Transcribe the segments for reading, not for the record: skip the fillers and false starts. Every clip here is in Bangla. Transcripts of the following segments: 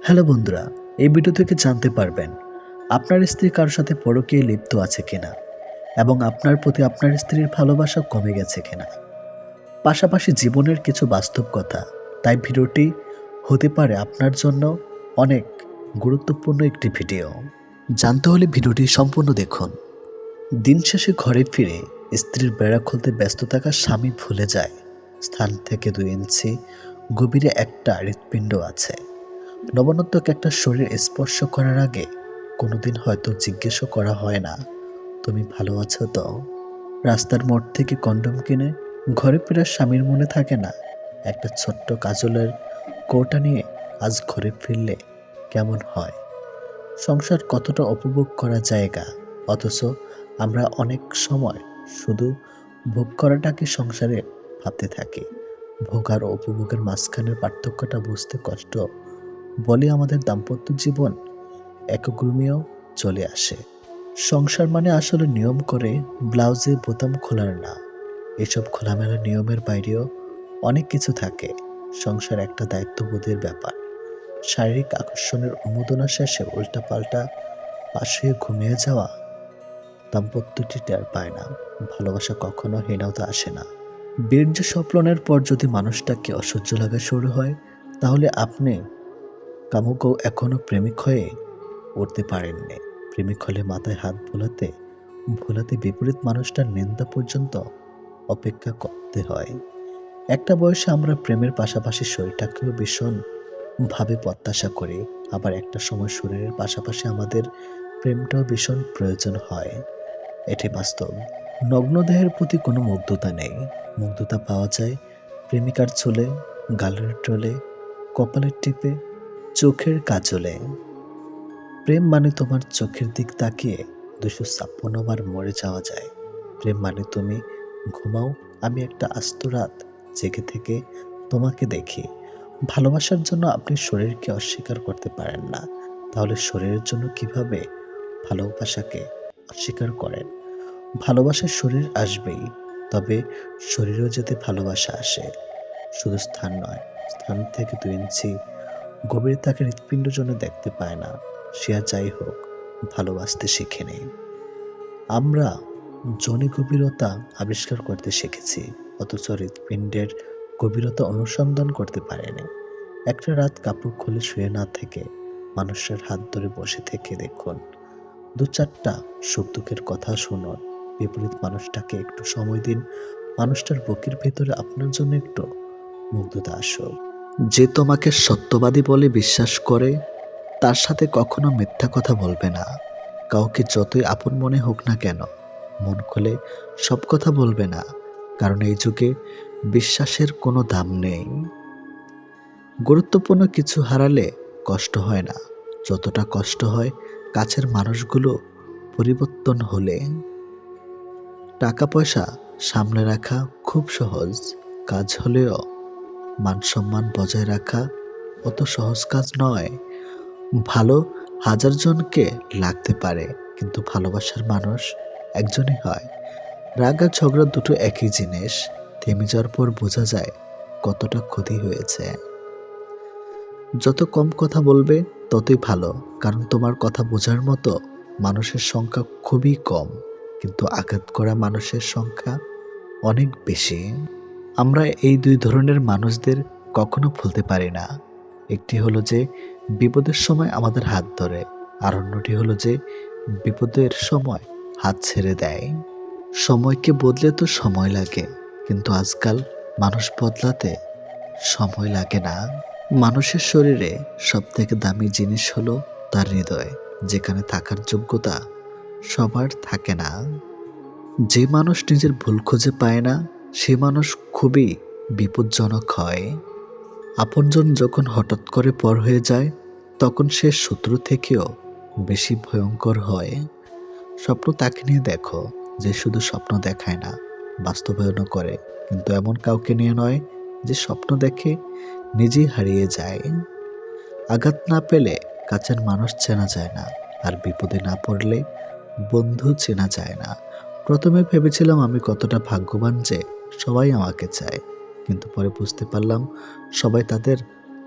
হ্যালো বন্ধুরা, এই ভিডিও থেকে জানতে পারবেন আপনার স্ত্রী কারোর সাথে পরকীয়ায় লিপ্ত আছে কিনা এবং আপনার প্রতি আপনার স্ত্রীর ভালোবাসা কমে গেছে কিনা। পাশাপাশি জীবনের কিছু বাস্তব কথা। তাই ভিডিওটি হতে পারে আপনার জন্য অনেক গুরুত্বপূর্ণ একটি ভিডিও। জানতে হলে ভিডিওটি সম্পূর্ণ দেখুন। দিন শেষে ঘরে ফিরে স্ত্রীর বেড়া খুলতে ব্যস্ত থাকা স্বামী ভুলে যায় স্থান থেকে 2 ইঞ্চি গভীরে একটা হৃৎপিণ্ড আছে। নবনতক একটা শরীর স্পর্শ করার আগে কোনোদিন হয়তো জিজ্ঞেসও করা হয় না, তুমি ভালো আছো তো? রাস্তার মোড় থেকে কন্ডম কিনে ঘরে ফেরার স্বামীর মনে থাকে না একটা ছোট্ট কাজলের কৌটা নিয়ে আজ ঘরে ফিরলে কেমন হয়? সংসার কতটা উপভোগ করা জায়গা, অথচ আমরা অনেক সময় শুধু ভোগ করাটাকে সংসারে ভাবতে থাকি। ভোগ আর উপভোগের মাঝখানের পার্থক্যটা বুঝতে কষ্ট বলে আমাদের দাম্পত্য জীবন একগুমিও চলে আসে। সংসার মানে আসলে নিয়ম করে ব্লাউজে বোতাম খোলার না। এসব খোলামেলা নিয়মের বাইরেও অনেক কিছু থাকে। সংসার একটা দায়িত্ববোধের ব্যাপার। শারীরিক আকর্ষণের উন্মোদনা শেষে উল্টাপাল্টা পাশ হয়ে ঘুমিয়ে যাওয়া দাম্পত্যটি টের পায় না। ভালোবাসা কখনো হীনতা আসে না। বীর্য স্বপ্নের পর যদি মানুষটাকে অসহ্য লাগা শুরু হয়, তাহলে আপনি কামুকও এখনো প্রেমিক হয়ে উঠতে পারেননি। প্রেমিক হলে মাথায় হাত বোলাতে ভোলাতে বিপরীত মানুষটার নিন্দা পর্যন্ত অপেক্ষা করতে হয়। একটা বয়সে আমরা প্রেমের পাশাপাশি শরীরটাকেও ভীষণ ভাবে প্রত্যাশা করি, আবার একটা সময় শরীরের পাশাপাশি আমাদের প্রেমটাও ভীষণ প্রয়োজন হয়। এটি বাস্তব। নগ্ন দেহের প্রতি কোনো মুগ্ধতা নেই। মুগ্ধতা পাওয়া যায় প্রেমিকার চুলে, গালের টোলে, কপালের টিপে, চোখের কাজলে। প্রেম মানে তোমার চোখের দিক তাকিয়ে 256 বার মরে যাওয়া যায়। প্রেম মানে তুমি ঘুমাও, আমি একটা আস্ত রাত জেগে থেকে তোমাকে দেখি। ভালোবাসার জন্য আপনি শরীরকে অস্বীকার করতে পারেন না, তাহলে শরীরের জন্য কিভাবে ভালোবাসাকে অস্বীকার করেন? ভালোবাসার শরীর আসবেই, তবে শরীরেও যাতে ভালোবাসা আসে। শুধু স্থান নয়, স্থান থেকে 2 ইঞ্চি গভীর তাকে হৃৎপিণ্ড জন্য দেখতে পায় না। সে আর যাই হোক, ভালোবাসতে শিখেনি। আমরা যৌনি গভীরতা আবিষ্কার করতে শিখেছি, অথচ হৃৎপিণ্ডের গভীরতা অনুসন্ধান করতে পারেনি। একটা রাত কাপড় খুলে শুয়ে না থেকে মানুষের হাত ধরে বসে থেকে দেখুন, 2-4টা সুখ দুঃখের কথা শুনুন। বিপরীত মানুষটাকে একটু সময় দিন, মানুষটার বুকের ভেতরে আপনার জন্য একটু মুগ্ধতা আসুক। যে তোমাকে সত্যবাদী বলে বিশ্বাস করে, তার সাথে কখনো মিথ্যা কথা বলবে না। কাউকে যতই আপন মনে হোক না কেন, মন খুলে সব কথা বলবে না, কারণ এই যুগে বিশ্বাসের কোনো দাম নেই। গুরুত্বপূর্ণ কিছু হারালে কষ্ট হয় না, যতটা কষ্ট হয় কাছের মানুষগুলো পরিবর্তন হলে। টাকা পয়সা সামলে রাখা খুব সহজ কাজ হলেও মান সম্মান বজায় রাখা অত সহজ কাজ নয়। ভালো 1000 জনকে লাগতে পারে, কিন্তু ভালোবাসার মানুষ একজনই হয়। রাগ আর ঝগড়া দুটো একই জিনিস। থেমে যাওয়ার পর বোঝা যায় কতটা ক্ষতি হয়েছে। যত কম কথা বলবে ততই ভালো, কারণ তোমার কথা বোঝার মতো মানুষের সংখ্যা খুবই কম, কিন্তু আঘাত করা মানুষের সংখ্যা অনেক বেশি। আমরা এই 2 ধরনের মানুষদের কখনো ভুলতে পারি না। একটি হলো যে বিপদের সময় আমাদের হাত ধরে, আর অন্যটি হলো যে বিপদের সময় হাত ছেড়ে দেয়। সময়কে বদলে তো সময় লাগে, কিন্তু আজকাল মানুষ বদলাতে সময় লাগে না। মানুষের শরীরে সবথেকে দামি জিনিস হলো তার হৃদয়, যেখানে থাকার যোগ্যতা সবার থাকে না। যে মানুষ নিজের ভুল খুঁজে পায় না, সে মানুষ খুবই বিপজ্জনক হয়। আপনজন যখন হঠাৎ করে পর হয়ে যায়, তখন সে শত্রু থেকেও বেশি ভয়ঙ্কর হয়। স্বপ্ন তাকে নিয়ে দেখো, যে শুধু স্বপ্ন দেখায় না, বাস্তবায়নও করে, কিন্তু এমন কাউকে নিয়ে নয় যে স্বপ্ন দেখে নিজেই হারিয়ে যায়। আঘাত না পেলে কাছের মানুষ চেনা যায় না, আর বিপদে না পড়লে বন্ধু চেনা যায় না। প্রথমে ভেবেছিলাম আমি কতটা ভাগ্যবান যে সবাই আমাকে চায়, কিন্তু পরে বুঝতে পারলাম সবাই তাদের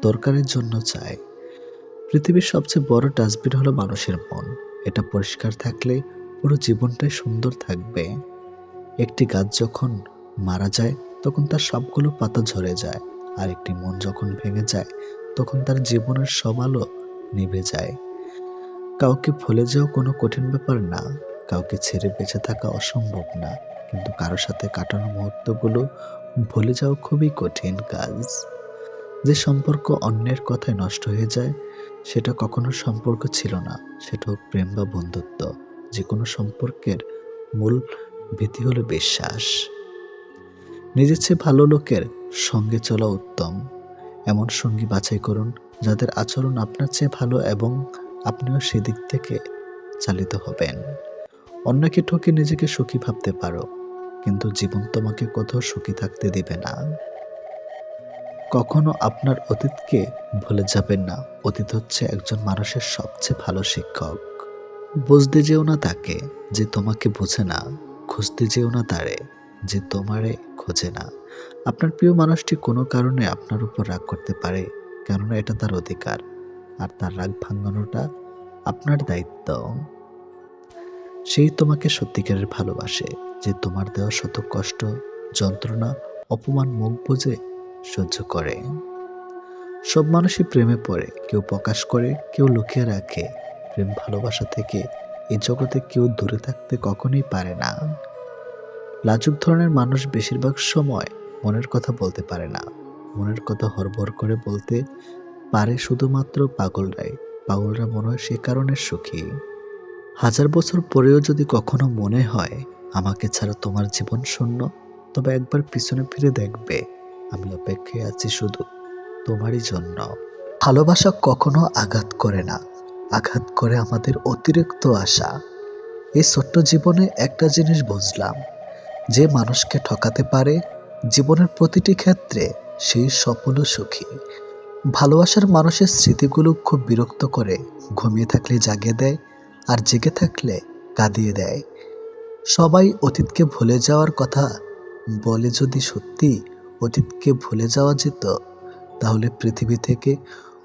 দরকারের জন্য চায়। পৃথিবীর সবচেয়ে বড় ডাস্টবিন হলো মানুষের মন। এটা পরিষ্কার থাকলে পুরো জীবনটাই সুন্দর থাকবে। একটি গাছ যখন মারা যায় তখন তার সবগুলো পাতা ঝরে যায়, আর একটি মন যখন ভেঙে যায় তখন তার জীবনের সব আলো নিভে যায়। কাউকে ভুলে যাওয়া কোনো কঠিন ব্যাপার না, কাউকে ছেড়ে বেঁচে থাকা অসম্ভব না, কিন্তু কারো সাথে কাটানো মুহূর্তগুলো ভুলে যাওয়া খুবই কঠিন কাজ। যে সম্পর্ক অন্যের কথায় নষ্ট হয়ে যায় সেটা কখনো সম্পর্ক ছিল না, সেটা হোক প্রেম বা বন্ধুত্ব। যে কোনো সম্পর্কের মূল ভিত্তি হলো বিশ্বাস। নিজের চেয়ে ভালো লোকের সঙ্গে চলা উত্তম। এমন সঙ্গী বাছাই করুন যাদের আচরণ আপনার চেয়ে ভালো এবং আপনিও সেদিক থেকে চালিত হবেন। অন্যকে ঠকে নিজেকে সুখী ভাবতে পারো, কিন্তু জীবন তোমাকে কোথাও সুখী থাকতে দিবে না। কখনো আপনার অতীতকে ভুলে যাবেন না। অতীত হচ্ছে একজন মানুষের সবচেয়ে ভালো শিক্ষক। বুঝতে যেও না তাকে যে তোমাকে বোঝে না, খুঁজতে যেও না তারে যে তোমারে খোঁজে না। আপনার প্রিয় মানুষটি কোনো কারণে আপনার উপর রাগ করতে পারে, কেননা এটা তার অধিকার, আর তার রাগ ভাঙানোটা আপনার দায়িত্ব। সেই তোমাকে সত্যিকারের ভালোবাসে, যে তোমার দেওয়া শত কষ্ট, যন্ত্রণা, অপমান মুখ বুজে সহ্য করে। সব মানুষই প্রেমে পড়ে, কেউ প্রকাশ করে, কেউ লুকিয়ে রাখে। প্রেম ভালোবাসা থেকে এই জগতে কেউ দূরে থাকতে কখনোই পারে না। লাজুক ধরনের মানুষ বেশিরভাগ সময় মনের কথা বলতে পারে না। মনের কথা হড়বড় করে বলতে পারে শুধুমাত্র পাগলরাই। পাগলরা মনে হয় সে কারণে সুখী। হাজার বছর পরেও যদি কখনো মনে হয় আমাকে ছাড়া তোমার জীবন শূন্য, তবে একবার পিছনে ফিরে দেখবে আমি অপেক্ষায় আছি শুধু তোমারই জন্য। ভালোবাসা কখনো আঘাত করে না, আঘাত করে আমাদের অতিরিক্ত আশা। এই ছোট্ট জীবনে একটা জিনিস বুঝলাম, যে মানুষকে ঠকাতে পারে জীবনের প্রতিটি ক্ষেত্রে সেই সফল ও সুখী। ভালোবাসার মানুষের স্মৃতিগুলো খুব বিরক্ত করে, ঘুমিয়ে থাকলে জাগিয়ে দেয়, আর জেগে থাকলে কাঁদিয়ে দেয়। সবাই অতীতকে ভুলে যাওয়ার কথা বলে, যদি সত্যি অতীতকে ভুলে যাওয়া যেত তাহলে পৃথিবী থেকে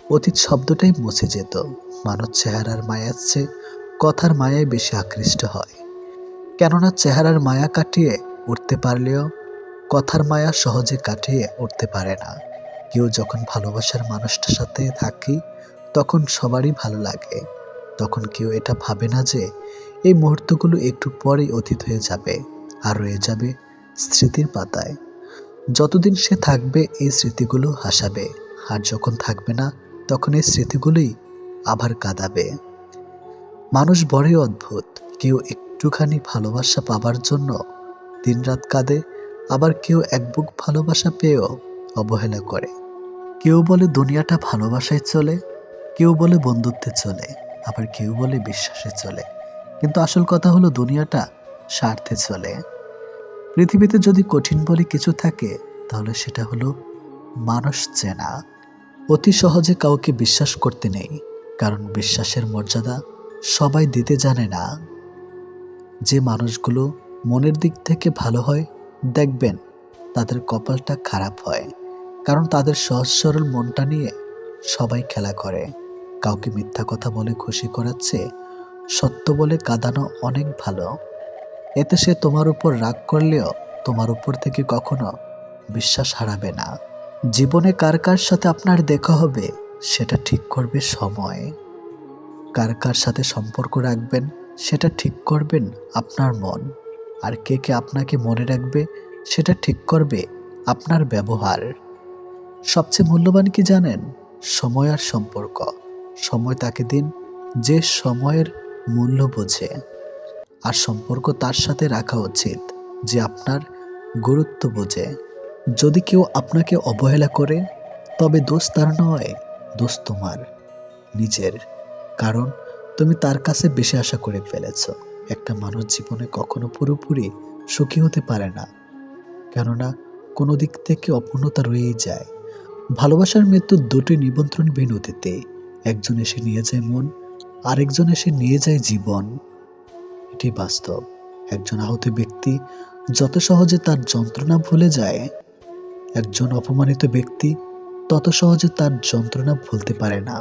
অতীত শব্দটাই মুছে যেত। মানুষ চেহারার মায়ার চেয়ে কথার মায়ায় বেশি আকৃষ্ট হয়, কেননা চেহারার মায়া কাটিয়ে উঠতে পারলেও কথার মায়া সহজে কাটিয়ে উঠতে পারে না। কেউ যখন ভালোবাসার মানুষটার সাথে থাকি তখন সবারই ভালো লাগে, তখন কেউ এটা ভাবে না যে এই মুহূর্তগুলো একটু পরেই অতীত হয়ে যাবে আর রয়ে যাবে স্মৃতির পাতায়। যতদিন সে থাকবে এই স্মৃতিগুলো হাসাবে, আর যখন থাকবে না তখন এই স্মৃতিগুলোই আবার কাঁদাবে। মানুষ বড়ই অদ্ভুত, কেউ একটুখানি ভালোবাসা পাবার জন্য দিনরাত কাঁদে, আবার কেউ এক বুক ভালোবাসা পেয়েও অবহেলা করে। কেউ বলে দুনিয়াটা ভালোবাসায় চলে, কেউ বলে বন্ধুত্বে চলে, আবার কেউ বলে বিশ্বাসে চলে, কিন্তু আসল কথা হলো দুনিয়াটা স্বার্থে চলে। পৃথিবীতে যদি কঠিন বলে কিছু থাকে তাহলে সেটা হলো মানুষ চেনা। অতি সহজে কাউকে বিশ্বাস করতে নেই, কারণ বিশ্বাসের মর্যাদা সবাই দিতে জানে না। যে মানুষগুলো মনের দিক থেকে ভালো হয় দেখবেন তাদের কপালটা খারাপ হয়, কারণ তাদের সহজ সরল মনটা নিয়ে সবাই খেলা করে। কাউকে মিথ্যা কথা বলে খুশি করাচ্ছে সত্য বলে কাঁদানো অনেক ভালো। এতে সে তোমার উপর রাগ করলেও তোমার উপর থেকে কখনো বিশ্বাস হারাবে না। জীবনে কার কার সাথে আপনার দেখা হবে সেটা ঠিক করবে সময়। কার কার সাথে সম্পর্ক রাখবেন সেটা ঠিক করবেন আপনার মন। আর কে কে আপনাকে মনে রাখবে সেটা ঠিক করবে আপনার ব্যবহার। সবচেয়ে মূল্যবান কি জানেন? সময় আর সম্পর্ক। সময় তাকে দিন যে সময়ের মূল্য বোঝে, আর সম্পর্ক তার সাথে রাখা উচিত যে আপনার গুরুত্ব বোঝে। যদি কেউ আপনাকে অবহেলা করে তবে দোষ তার নয়, দোষ তোমার নিজের, কারণ তুমি তার কাছে বেশি আশা করে ফেলেছ। একটা মানুষ জীবনে কখনো পুরোপুরি সুখী হতে পারে না, কেননা কোনো দিক থেকে অপূর্ণতা রয়েই যায়। ভালোবাসার মৃত্যু দুটি নিমন্ত্রণবিহীন অতিথি, একজন এসে নিয়ে যায় মন, আরেকজন এসে নিয়ে যায় জীবন। এটি বাস্তব। একজন আহত ব্যক্তি যত সহজে তার যন্ত্রণা ভুলে যায়, একজন অপমানিত ব্যক্তি তত সহজে তার যন্ত্রণা ভুলতে পারে না।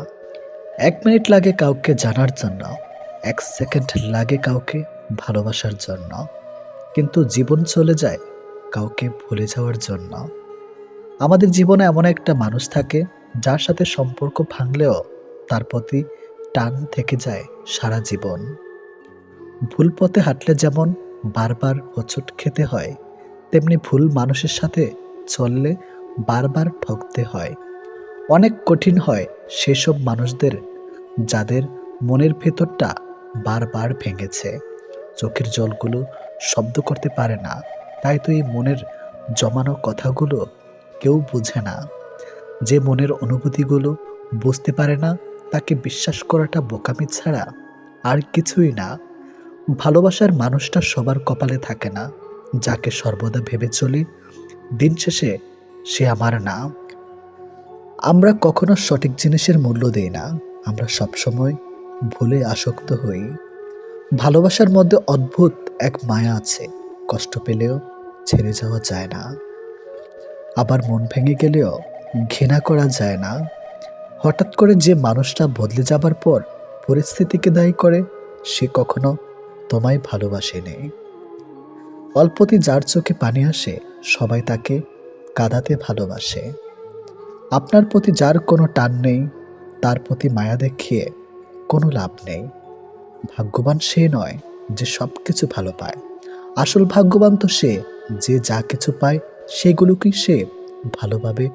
1 মিনিট লাগে কাউকে জানার জন্য, 1 সেকেন্ড লাগে কাউকে ভালোবাসার জন্য, কিন্তু জীবন চলে যায় কাউকে ভুলে যাওয়ার জন্য। আমাদের জীবনে এমন একটা মানুষ থাকে যার সাথে সম্পর্ক ভাঙলেও তার প্রতি টান থেকে যায় সারা জীবন। ভুল পথে হাঁটলে যেমন বারবার হোঁচট খেতে হয়, তেমনি ভুল মানুষের সাথে চললে বারবার ঠকতে হয়। অনেক কঠিন হয় সেসব মানুষদের যাদের মনের ভেতরটা বারবার ভেঙেছে। চোখের জলগুলো শব্দ করতে পারে না, তাই তো এই মনের জমানো কথাগুলো কেউ বুঝে না। যে মনের অনুভূতিগুলো বুঝতে পারে না, তাকে বিশ্বাস করাটা বোকামি ছাড়া আর কিছুই না। ভালোবাসার মানুষটা সবার কপালে থাকে না। যাকে সর্বদা ভেবে চলি দিন শেষে সে আমার না। আমরা কখনো সঠিক জিনিসের মূল্য দেই না, আমরা সবসময় ভুলে আসক্ত হই। ভালোবাসার মধ্যে অদ্ভুত এক মায়া আছে, কষ্ট পেলেও ছেড়ে যাওয়া যায় না, আবার মন ভেঙে গেলেও ঘৃণা করা যায় না। হঠাৎ করে যে মানুষটা বদলে যাবার পর পরিস্থিতিকে দায়ী করে, সে কখনো তোমায় ভালোবাসেনি। অল্পতে যার চোখে পানি আসে, সবাই তাকে কাঁদাতে ভালোবাসে। আপনার প্রতি যার কোনো টান নেই, তার প্রতি মায়া দেখিয়ে কোনো লাভ নেই। ভাগ্যবান সে নয় যে সব কিছু ভালো পায়, আসল ভাগ্যবান তো সে যে যা কিছু পায় সেগুলোকেই সে ভালোভাবে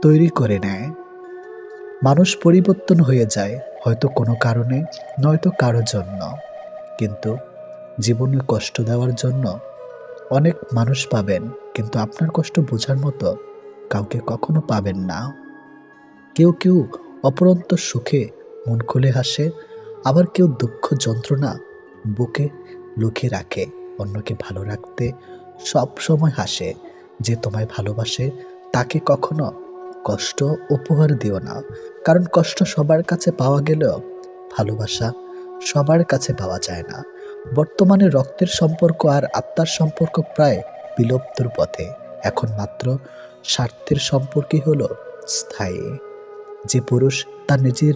তৈরি করে নেয়। মানুষ পরিবর্তন হয়ে যায়, হয়তো কোনো কারণে, নয়তো কারো জন্য, কিন্তু জীবনে কষ্ট দেওয়ার জন্য অনেক মানুষ পাবেন, কিন্তু আপনার কষ্ট বোঝার মতো কাউকে কখনো পাবেন না। কেউ কেউ অপরন্ত সুখে মন খুলে হাসে, আবার কেউ দুঃখ যন্ত্রণা বুকে লুকিয়ে রাখে। অন্যকে ভালো রাখতে সব সময় হাসে। যে তোমায় ভালোবাসে তাকে কখনো কষ্ট উপহার দিও না, কারণ কষ্ট সবার কাছে পাওয়া গেলেও ভালোবাসা সবার কাছে পাওয়া যায় না। বর্তমানে রক্তের সম্পর্ক আর আত্মার সম্পর্ক প্রায় বিলুপ্তর পথে। এখন মাত্র স্বার্থের সম্পর্কই হলো স্থায়ী। যে পুরুষ তার নিজের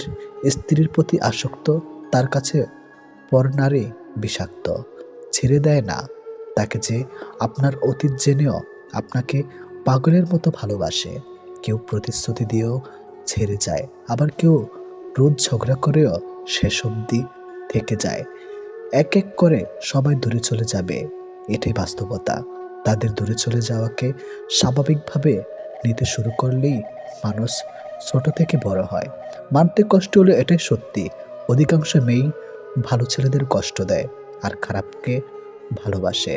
স্ত্রীর প্রতি আসক্ত, তার কাছে পরনারী বিষাক্ত। ছেড়ে দেয় না তাকে যে আপনার অতীত জেনেও আপনাকে পাগলের মতো ভালোবাসে। কেউ প্রতিশ্রুতি দিয়েও ছেড়ে যায়, আবার কেউ রোজ ঝগড়া করেও শেষ অবধি থেকে যায়। এক এক করে সবাই দূরে চলে যাবে, এটাই বাস্তবতা। তাদের দূরে চলে যাওয়াকে স্বাভাবিকভাবে নিতে শুরু করলেই মানুষ ছোট থেকে বড় হয়। মানতে কষ্ট হলো, এটাই সত্যি। অধিকাংশ মেয়েই ভালো ছেলেদের কষ্ট দেয় আর খারাপকে ভালোবাসে।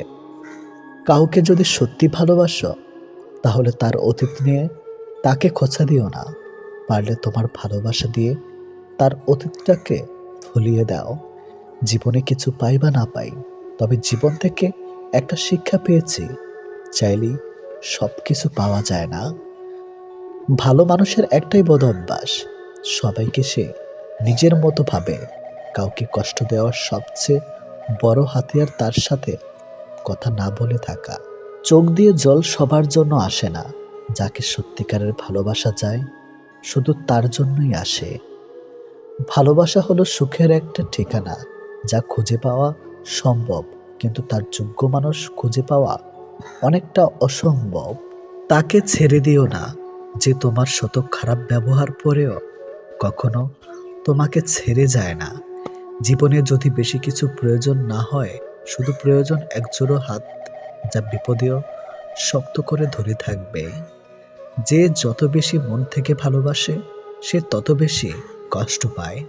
কাউকে যদি সত্যি ভালোবাসো, তাহলে তার অতীত নিয়ে তাকে খোঁচা দিও না। পারলে তোমার ভালোবাসা দিয়ে তার অতীতটাকে ভুলিয়ে দাও। জীবনে কিছু পাই বা না পাই, তবে জীবন থেকে একটা শিক্ষা পেয়েছি, চাইলেই সব কিছু পাওয়া যায় না। ভালো মানুষের একটাই বদ অভ্যাস, সবাইকে সে নিজের মতো ভাবে। কাউকে কষ্ট দেওয়ার সবচেয়ে বড় হাতিয়ার তার সাথে কথা না বলে থাকা। চোখ দিয়ে জল সবার জন্য আসে না, যাকে সত্যিকারের ভালোবাসা যায় শুধু তার জন্যই আসে। ভালোবাসা হলো সুখের একটা ঠিকানা, যা খুঁজে পাওয়া সম্ভব, কিন্তু তার যোগ্য মানুষ খুঁজে পাওয়া অনেকটা অসম্ভব। তাকে ছেড়ে দিও না যে তোমার শত খারাপ ব্যবহার পরেও কখনো তোমাকে ছেড়ে যায় না। জীবনে যদি বেশি কিছু প্রয়োজন না হয়, শুধু প্রয়োজন একজোড়ো হাত, যা বিপদেও শক্ত করে ধরে থাকবে। যে যত বেশি মন থেকে ভালোবাসে, সে তত বেশি কষ্ট পায়।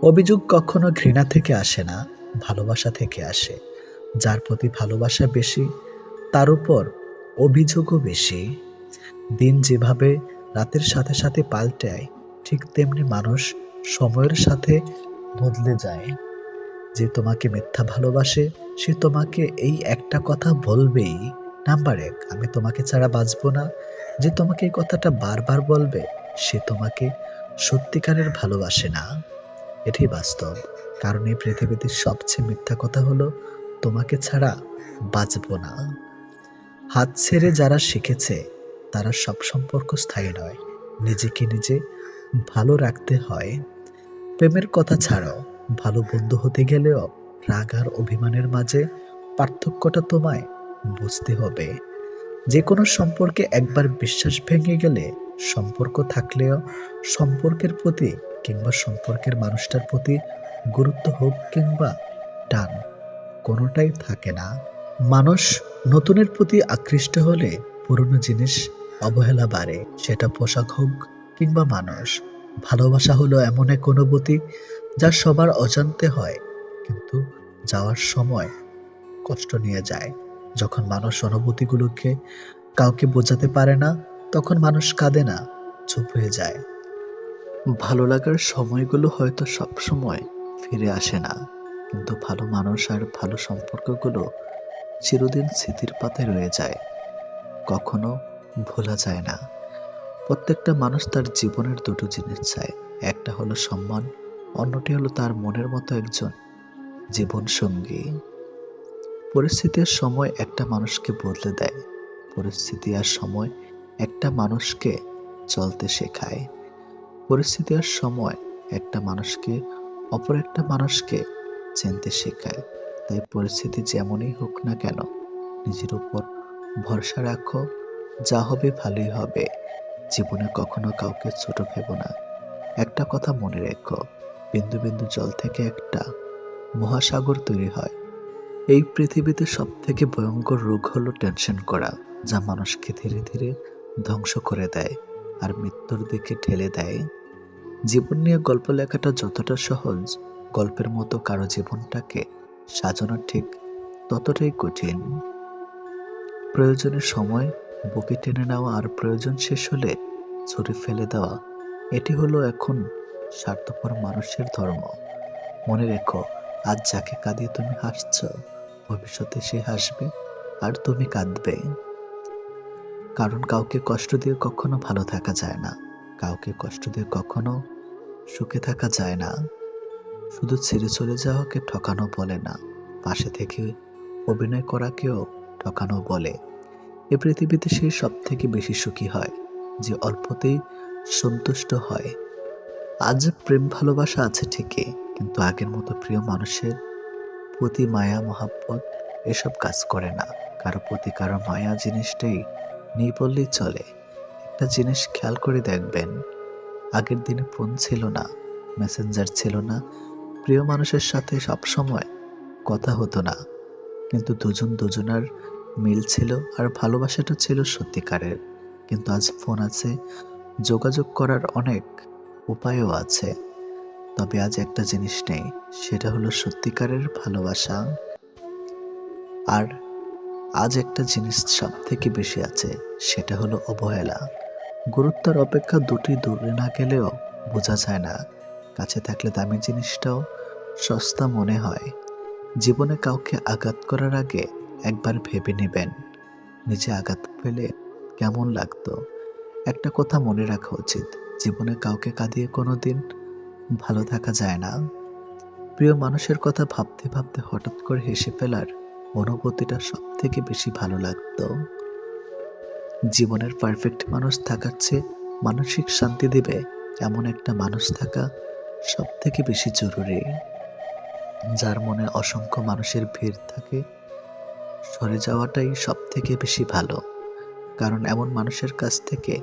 অভিযোগ কখনো ঘৃণা থেকে আসে না, ভালোবাসা থেকে আসে। যার প্রতি ভালোবাসা বেশি, তার উপর অভিযোগও বেশি। দিন যেভাবে রাতের সাথে সাথে পাল্টায়, ঠিক তেমনি মানুষ সময়ের সাথে বদলে যায়। যে তোমাকে মিথ্যা ভালোবাসে, সে তোমাকে এই একটা কথা বলবেই, নাম্বার 1, আমি তোমাকে ছাড়া বাঁচবো না। যে তোমাকে এই কথাটা বারবার বলবে, সে তোমাকে সত্যিকারের ভালোবাসে না। এটাই বাস্তব। কারণ এই পৃথিবীতে সবচেয়ে মিথ্যা কথা হলো তোমাকে ছাড়া বাঁচবো না। হাত ছেড়ে যারা শিখেছে, তারা সব সম্পর্ক স্থায়ী নয়। নিজেকে নিজে ভালো রাখতে হয়। প্রেমের কথা ছাড়াও ভালো বন্ধু হতে গেলেও রাগ আর অভিমানের মাঝে পার্থক্যটা তোমায় বুঝতে হবে। যে কোনো সম্পর্কে একবার বিশ্বাস ভেঙে গেলে সম্পর্ক থাকলেও সম্পর্কের প্রতি কিংবা সম্পর্কের মানুষটার প্রতি গুরুত্ব হোক কিংবা টান কোনোটাই থাকে না। মানুষ নতুনের প্রতি আকৃষ্ট হলে পুরনো জিনিস অবহেলা বাড়ে, সেটা পোশাক হোক কিংবা মানুষ। ভালোবাসা হলো এমন এক অনুভূতি যা সবার অজান্তে হয়, কিন্তু যাওয়ার সময় কষ্ট নিয়ে যায়। যখন মানুষ অনুভূতিগুলোকে কাউকে বোঝাতে পারে না, তখন মানুষ কাঁদে না, চুপ হয়ে যায়। ভালো লাগার সময়গুলো হয়তো সব সময় ফিরে আসে না, কিন্তু ভালো মানুষ আর ভালো সম্পর্কগুলো চিরদিন স্মৃতির পাতায় রয়ে যায়, কখনো ভোলা যায় না। প্রত্যেকটা মানুষ তার জীবনের দুটো জিনিস চায়, একটা হলো সম্মান, অন্যটি হলো তার মনের মতো একজন জীবন সঙ্গী। পরিস্থিতি আর সময় একটা মানুষকে বদলে দেয়, পরিস্থিতি আর সময় একটা মানুষকে চলতে শেখায়, পরিস্থিতি আর সময় একটা মানুষকে অপর একটা মানুষকে চিনতে শেখায়। তাই পরিস্থিতি যেমনই হোক না কেন, নিজের উপর ভরসা রাখো, যা হবে ভালোই হবে। জীবনে কখনো কাউকে ছোট ভেবো না। একটা কথা মনে রেখো, বিন্দু বিন্দু জল থেকে একটা মহাসাগর তৈরি হয়। এই পৃথিবীতে সব থেকে ভয়ঙ্কর রোগ হলো টেনশন করা, যা মানুষকে ধীরে ধীরে ধ্বংস করে দেয় আর মৃত্যুর দিকে ঠেলে দেয়। জীবন নিয়ে গল্প লেখাটা যতটা সহজ, গল্পের মতো কারো জীবনটাকে সাজানো ঠিক ততটাই কঠিন। প্রয়োজনের সময় বুকে টেনে নেওয়া আর প্রয়োজন শেষ হলে ছুঁড়ে ফেলে দেওয়া, এটি হলো এখন স্বার্থপর মানুষের ধর্ম। মনে রেখো, আজ যাকে কাঁদিয়ে তুমি হাসছ, ভবিষ্যতে সে হাসবে আর তুমি কাঁদবে। কারণ কাউকে কষ্ট দিয়ে কখনো ভালো থাকা যায় না, কাউকে কষ্ট দিয়ে কখনো সুখে থাকা যায় না। শুধু ছেড়ে চলে যাওয়াকে ঠকানো বলে না, পাশে থেকে অভিনয় করাকেও ঠকানো বলে। এ পৃথিবীতে সে সব থেকে বেশি সুখী হয় যে অল্পতেই সন্তুষ্ট হয়। আজ প্রেম ভালোবাসা আছে ঠিকই, কিন্তু আগের মতো প্রিয় মানুষের প্রতি মায়া মহাব্বত এসব কাজ করে না। কারো প্রতি কারো মায়া জিনিসটাই নেই বললেই চলে। একটা জিনিস খেয়াল করে দেখবেন, আগের দিনে ফোন ছিল না, মেসেঞ্জার ছিল না, প্রিয় মানুষের সাথে সবসময় কথা হতো না, কিন্তু দুজন দুজনার মিল ছিল আর ভালোবাসাটা ছিল সত্যিকারের। কিন্তু আজ ফোন আছে, যোগাযোগ করার অনেক উপায়ও আছে, তবে আজ একটা জিনিস নেই, সেটা হলো সত্যিকারের ভালোবাসা। আর আজ একটা জিনিস সব থেকে বেশি আছে, সেটা হলো অবহেলা। গুরুত্বের অপেক্ষা দুটি দূরে না গেলেও বোঝা যায় না, কাছে থাকলে দামি জিনিসটাও সস্তা মনে হয়। জীবনে কাউকে আঘাত করার আগে একবার ভেবে নেবেন, নিজে আঘাত পেলে কেমন লাগতো। একটা কথা মনে রাখা উচিত, জীবনে কাউকে কাঁদিয়ে কোনোদিন ভালো থাকা যায় না। প্রিয় মানুষের কথা ভাবতে ভাবতে হঠাৎ করে হেসে ফেলার অনুভূতিটা সব থেকে বেশি ভালো লাগতো। জীবনের পারফেক্ট মানুষ থাকার চেয়ে মানসিক শান্তি দেবে এমন একটা মানুষ থাকা সব থেকে বেশি জরুরি। যার মনে অসংখ্য মানুষের ভিড় থাকে, সরে যাওয়াটাই সব থেকে বেশি ভালো, কারণ এমন মানুষের কাছ থেকে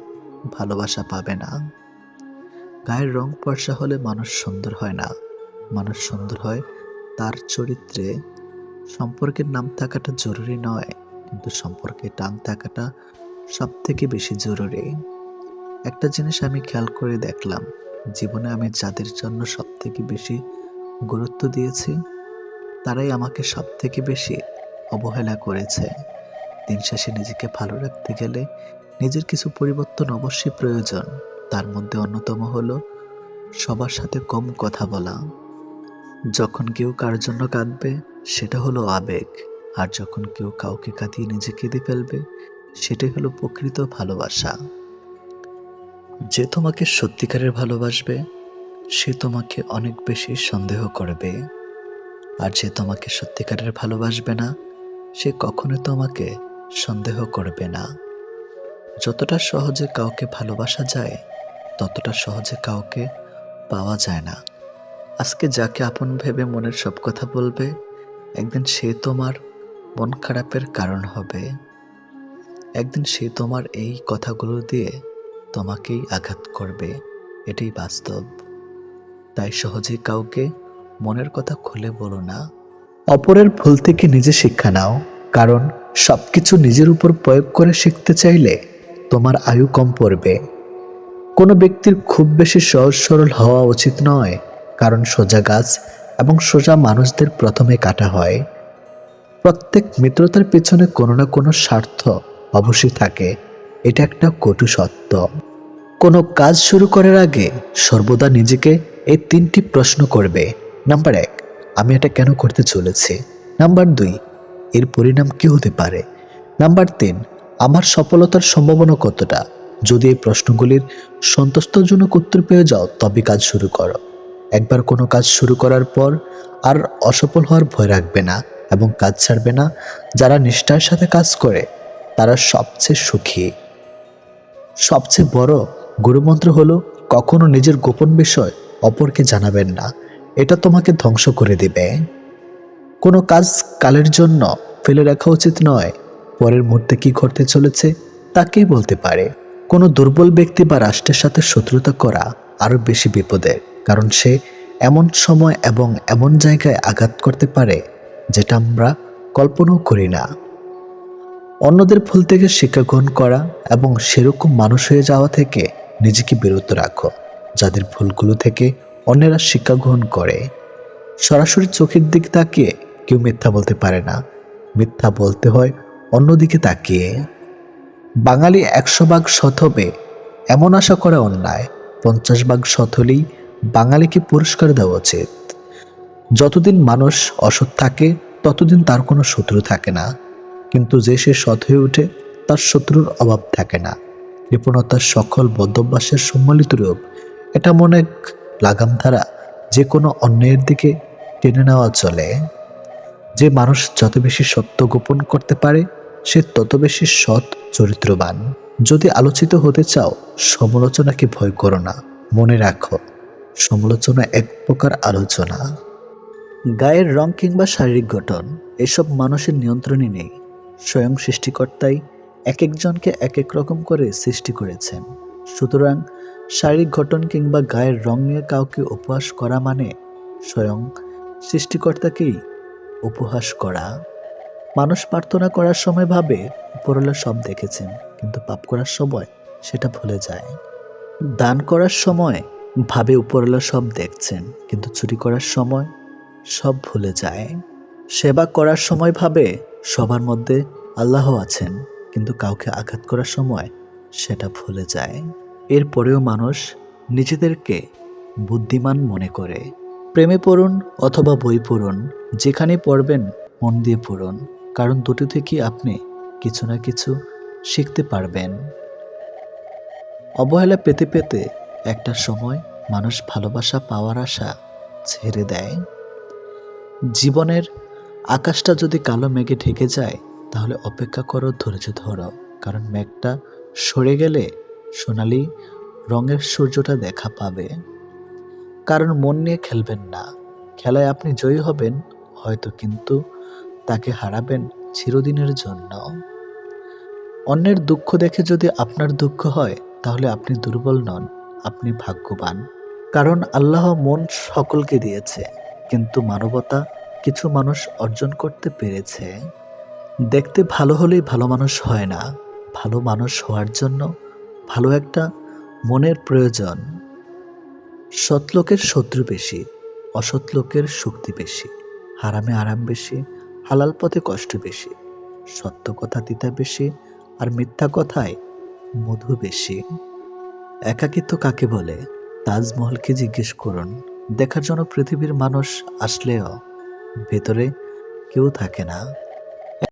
ভালোবাসা পাবে না। গায়ের রং ফর্সা হলে মানুষ সুন্দর হয় না, মানুষ সুন্দর হয় তার চরিত্রে। সম্পর্কের নাম থাকাটা জরুরি নয়, কিন্তু সম্পর্কে টান থাকাটা সব থেকে বেশি জরুরি। একটা জিনিস আমি খেয়াল করে দেখলাম, জীবনে আমি যাদের জন্য সব থেকে বেশি গুরুত্ব দিয়েছি, তারাই আমাকে সব থেকে বেশি অবহেলা করেছে। দিন শেষে নিজেকে ভালো রাখতে গেলে নিজের কিছু পরিবর্তন অবশ্যই প্রয়োজন। তার মধ্যে অন্যতম হলো সবার সাথে কম কথা বলা। যখন কেউ কার জন্য কাঁদবে, সেটা হলো আবেগ, আর যখন কেউ কাউকে কাঁদিয়ে নিজে কেঁদে ফেলবে, সেটাই হলো প্রকৃত ভালোবাসা। যে তোমাকে সত্যিকারের ভালোবাসবে, সে তোমাকে অনেক বেশি সন্দেহ করবে, আর যে তোমাকে সত্যিকারের ভালোবাসবে না, সে কখনো তোমাকে সন্দেহ করবে না। যতটা সহজে কাউকে ভালোবাসা যায়, ততটা সহজে কাউকে পাওয়া যায় না। আজকে যাকে আপন ভেবে মনের সব কথা বলবে, একদিন সে তোমার মন খারাপের কারণ হবে। একদিন সে তোমার এই কথাগুলো দিয়ে তোমাকেই আঘাত করবে। এটাই বাস্তব। তাই সহজেই কাউকে মনের কথা খুলে বলো না। অপরের ভুল থেকে নিজে শিক্ষা নাও, কারণ সবকিছু নিজের উপর প্রয়োগ করে শিখতে চাইলে তোমার আয়ু কম পড়বে। কোনো ব্যক্তির খুব বেশি সহজ সরল হওয়া উচিত নয়, কারণ সোজা গাছ এবং সোজা মানুষদের প্রথমে কাটা হয়। প্রত্যেক মিত্রতার পেছনে কোনো না কোনো স্বার্থ অবশ্যই থাকে, এটা একটা কটু সত্য। কোনো কাজ শুরু করার আগে সর্বদা নিজেকে এই 3টি প্রশ্ন করবে। নাম্বার 1, আমি এটা কেন করতে চলেছি? নাম্বার 2, এর পরিণাম কি হতে পারে? নাম্বার 3, আমার সফলতার সম্ভাবনা কতটা? যদি এই প্রশ্নগুলির সন্তুষ্টজনক উত্তর পেয়ে যাও, তবে কাজ শুরু করো। একবার কোনো কাজ শুরু করার পর আর অসফল হওয়ার ভয় রাখবে না এবং কাজ ছাড়বে না। যারা নিষ্ঠার সাথে কাজ করে তারা সবচেয়ে সুখী। সবচেয়ে বড় গুরুমন্ত্র হলো কখনো নিজের গোপন বিষয় অপরকে জানাবেন না, এটা তোমাকে ধ্বংস করে দিবে। কোনো কাজ কালের জন্য ফেলে রাখা উচিত নয়। পরের মুহূর্তে কি ঘটতে চলেছে তা কে বলতে পারে? কোনো দুর্বল ব্যক্তি বা রাষ্ট্রের সাথে শত্রুতা করা আরো বেশি বিপদের, কারণ সে এমন সময় এবং এমন জায়গায় আঘাত করতে পারে যেটা আমরা কল্পনাও করি না। অন্যদের ভুল থেকে শিক্ষা গ্রহণ করা এবং সেরকম মানুষ হয়ে যাওয়া থেকে নিজেকে বিরত রাখো, যাদের ভুলগুলো থেকে অন্যেরা শিক্ষা গ্রহণ করে। সরাসরি চোখের দিকে তাকিয়ে কেউ মিথ্যা বলতে পারে না, মিথ্যা বলতে হয় অন্যদিকে তাকিয়ে। বাঙালি 100 ভাগ সৎ হবে এমন আশা করা অন্যায়। 50 ভাগ সৎ হলেই বাঙালিকে পুরস্কার দেওয়া উচিত। যতদিন মানুষ অসৎ থাকে ততদিন তার কোনো শত্রু থাকে না, কিন্তু যে সে সৎ হয়ে ওঠে তার শত্রুর অভাব থাকে না। কৃপণতার সকল বদ্ধভ্যাসের সম্মিলিত রূপ। এটা মনে এক লাগাম ধারা, যে কোনো অন্যায়ের দিকে টেনে নেওয়া চলে। যে মানুষ যত বেশি সত্য গোপন করতে পারে সে তত বেশি সৎ চরিত্রবান। যদি আলোচিত হতে চাও, সমালোচনাকে ভয় করো না। মনে রাখো, সমালোচনা এক প্রকার আলোচনা। গায়ের রং কিংবা শারীরিক গঠন এসব মানুষের নিয়ন্ত্রণে নেই। স্বয়ং সৃষ্টিকর্তাই এক একজনকে এক এক রকম করে সৃষ্টি করেছেন। সুতরাং শারীরিক গঠন কিংবা গায়ের রং নিয়ে কাউকে উপহাস করা মানে স্বয়ং সৃষ্টিকর্তাকেই উপহাস করা। মানুষ প্রার্থনা করার সময় ভাবে উপরওয়ালা সব দেখেছেন, কিন্তু পাপ করার সময় সেটা ভুলে যায়। দান করার সময় ভাবে উপরওয়ালা সব দেখছেন, কিন্তু চুরি করার সময় সব ভুলে যায়। সেবা করার সময় ভাবে সবার মধ্যে আল্লাহ আছেন, কিন্তু কাউকে আঘাত করার সময় সেটা ভুলে যায়। এরপরেও মানুষ নিজেদেরকে বুদ্ধিমান মনে করে। প্রেমে পড়ুন অথবা বই পড়ুন, যেখানে পড়বেন মন দিয়ে পড়ুন, কারণ দুটো থেকেই আপনি কিছু না কিছু শিখতে পারবেন। অবহেলা পেতে পেতে একটা সময় মানুষ ভালোবাসা পাওয়ার আশা ছেড়ে দেয়। জীবনের আকাশটা যদি কালো মেঘে ঢেকে যায়, তাহলে অপেক্ষা করো, ধৈর্য ধরো, কারণ মেঘটা সরে গেলে সোনালি রঙের সূর্যটা দেখা পাবে। কারণ মন নিয়ে খেলবেন না। খেলায় আপনি জয়ী হবেন হয়তো, কিন্তু তাকে হারাবেন চিরদিনের জন্য। অন্যের দুঃখ দেখে যদি আপনার দুঃখ হয়, তাহলে আপনি দুর্বল নন, আপনি ভাগ্যবান। কারণ আল্লাহ মন সকলকে দিয়েছে, কিন্তু মানবতা কিছু মানুষ অর্জন করতে পেরেছে। দেখতে ভালো হলেই ভালো মানুষ হয় না। ভালো মানুষ হওয়ার জন্য ভালো একটা মনের প্রয়োজন। সৎ লোকের শত্রু বেশি, অসৎ লোকের শক্তি বেশি। হারামে আরাম বেশি, হালাল পথে কষ্ট বেশি। সত্য কথা তিতা বেশি, আর মিথ্যা কথায় মধু বেশি। একাকিত্ব কাকে বলে? তাজমহলকে জিজ্ঞেস করুন। দেখার জন্য পৃথিবীর মানুষ আসলেও ভেতরে কেউ থাকে না।